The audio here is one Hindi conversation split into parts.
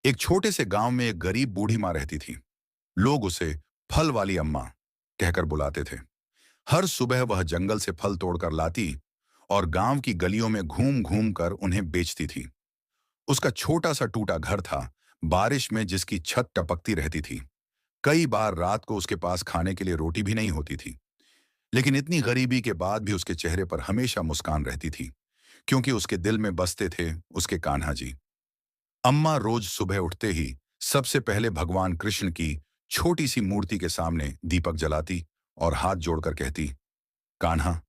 एक छोटे से गांव में एक गरीब बूढ़ी माँ रहती थी। लोग उसे फल वाली अम्मा कहकर बुलाते थे। हर सुबह वह जंगल से फल तोड़कर लाती और गांव की गलियों में घूम घूम कर उन्हें बेचती थी। उसका छोटा सा टूटा घर था, बारिश में जिसकी छत टपकती रहती थी। कई बार रात को उसके पास खाने के लिए रोटी भी नहीं होती थी, लेकिन इतनी गरीबी के बाद भी उसके चेहरे पर हमेशा मुस्कान रहती थी, क्योंकि उसके दिल में बसते थे उसके कान्हा जी। अम्मा रोज सुबह उठते ही सबसे पहले भगवान कृष्ण की छोटी सी मूर्ति के सामने दीपक जलाती और हाथ जोड़कर कहती, कान्हा,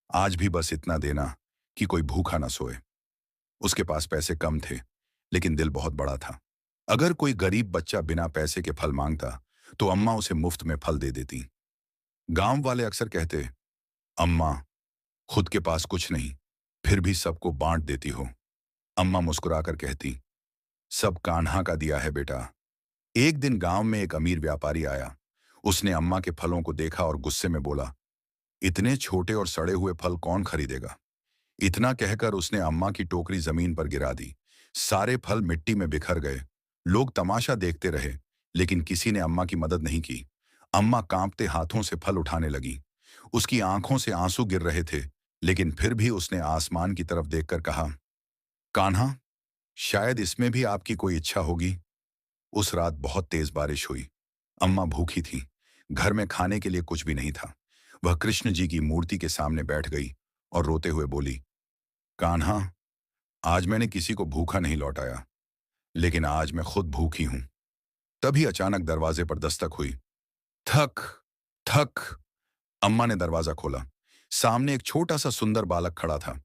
आज भी बस इतना देना कि कोई भूखा ना सोए। उसके पास पैसे कम थे, लेकिन दिल बहुत बड़ा था। अगर कोई गरीब बच्चा बिना पैसे के फल मांगता, तो अम्मा उसे मुफ्त में फल दे देती। गांव वाले अक्सर कहते, अम्मा, खुद के पास कुछ नहीं, फिर भी सबको बांट देती हो। अम्मा मुस्कुराकर कहती, सब कान्हा का दिया है बेटा। एक दिन गांव में एक अमीर व्यापारी आया। उसने अम्मा के फलों को देखा और गुस्से में बोला, इतने छोटे और सड़े हुए फल कौन खरीदेगा। इतना कहकर उसने अम्मा की टोकरी जमीन पर गिरा दी। सारे फल मिट्टी में बिखर गए। लोग तमाशा देखते रहे, लेकिन किसी ने अम्मा की मदद नहीं की। अम्मा कांपते हाथों से फल उठाने लगी। उसकी आंखों से आंसू गिर रहे थे, लेकिन फिर भी उसने आसमान की तरफ देखकर कहा, कान्हा, शायद इसमें भी आपकी कोई इच्छा होगी। उस रात बहुत तेज बारिश हुई। अम्मा भूखी थी। घर में खाने के लिए कुछ भी नहीं था। वह कृष्ण जी की मूर्ति के सामने बैठ गई और रोते हुए बोली, कान्हा, आज मैंने किसी को भूखा नहीं लौटाया, लेकिन आज मैं खुद भूखी हूं। तभी अचानक दरवाजे पर दस्तक हुई। थक थक। अम्मा ने दरवाजा खोला। सामने एक छोटा सा सुंदर बालक खड़ा था।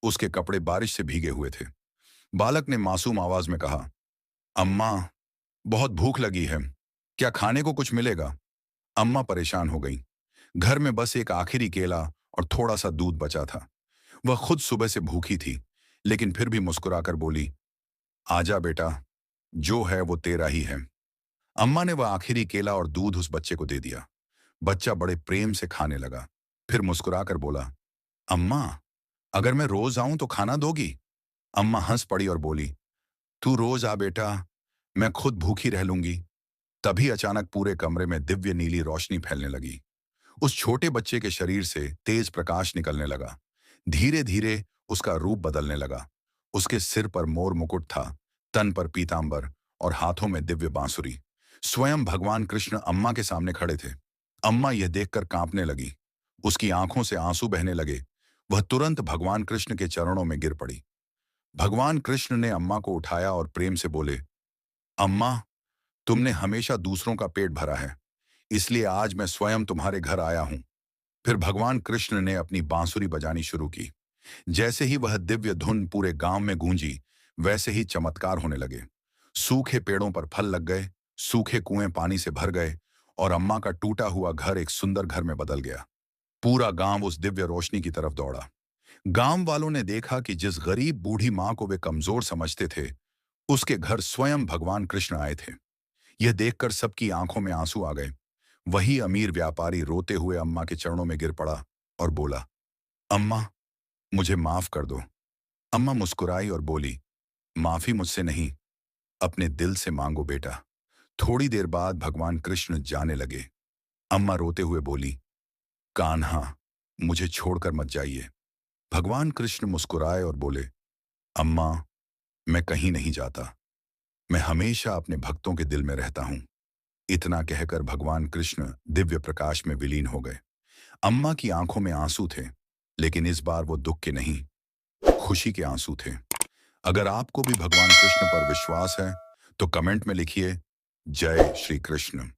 उसके कपड़े बारिश से भीगे हुए थे। बालक ने मासूम आवाज में कहा, अम्मा, बहुत भूख लगी है, क्या खाने को कुछ मिलेगा। अम्मा परेशान हो गई। घर में बस एक आखिरी केला और थोड़ा सा दूध बचा था। वह खुद सुबह से भूखी थी, लेकिन फिर भी मुस्कुराकर बोली, आजा बेटा, जो है वो तेरा ही है। अम्मा ने वह आखिरी केला और दूध उस बच्चे को दे दिया। बच्चा बड़े प्रेम से खाने लगा। फिर मुस्कुराकर बोला, अम्मा, अगर मैं रोज आऊं तो खाना दोगी। अम्मा हंस पड़ी और बोली, तू रोज आ बेटा, मैं खुद भूखी रह लूंगी। तभी अचानक पूरे कमरे में दिव्य नीली रोशनी फैलने लगी। उस छोटे बच्चे के शरीर से तेज प्रकाश निकलने लगा। धीरे धीरे उसका रूप बदलने लगा। उसके सिर पर मोर मुकुट था, तन पर पीतांबर और हाथों में दिव्य बांसुरी। स्वयं भगवान कृष्ण अम्मा के सामने खड़े थे। अम्मा यह देखकर कांपने लगी। उसकी आंखों से आंसू बहने लगे। वह तुरंत भगवान कृष्ण के चरणों में गिर पड़ी। भगवान कृष्ण ने अम्मा को उठाया और प्रेम से बोले, अम्मा, तुमने हमेशा दूसरों का पेट भरा है, इसलिए आज मैं स्वयं तुम्हारे घर आया हूं। फिर भगवान कृष्ण ने अपनी बांसुरी बजानी शुरू की। जैसे ही वह दिव्य धुन पूरे गांव में गूंजी, वैसे ही चमत्कार होने लगे। सूखे पेड़ों पर फल लग गए, सूखे कुएं पानी से भर गए और अम्मा का टूटा हुआ घर एक सुंदर घर में बदल गया। पूरा गांव उस दिव्य रोशनी की तरफ दौड़ा। गांव वालों ने देखा कि जिस गरीब बूढ़ी मां को वे कमजोर समझते थे, उसके घर स्वयं भगवान कृष्ण आए थे। यह देखकर सबकी आंखों में आंसू आ गए। वही अमीर व्यापारी रोते हुए अम्मा के चरणों में गिर पड़ा और बोला, अम्मा, मुझे माफ कर दो। अम्मा मुस्कुराई और बोली, माफी मुझसे नहीं, अपने दिल से मांगो बेटा। थोड़ी देर बाद भगवान कृष्ण जाने लगे। अम्मा रोते हुए बोली, कान्हा, मुझे छोड़कर मत जाइए। भगवान कृष्ण मुस्कुराए और बोले, अम्मा, मैं कहीं नहीं जाता, मैं हमेशा अपने भक्तों के दिल में रहता हूं। इतना कहकर भगवान कृष्ण दिव्य प्रकाश में विलीन हो गए। अम्मा की आंखों में आंसू थे, लेकिन इस बार वो दुख के नहीं, खुशी के आंसू थे। अगर आपको भी भगवान कृष्ण पर विश्वास है, तो कमेंट में लिखिए, जय श्री कृष्ण।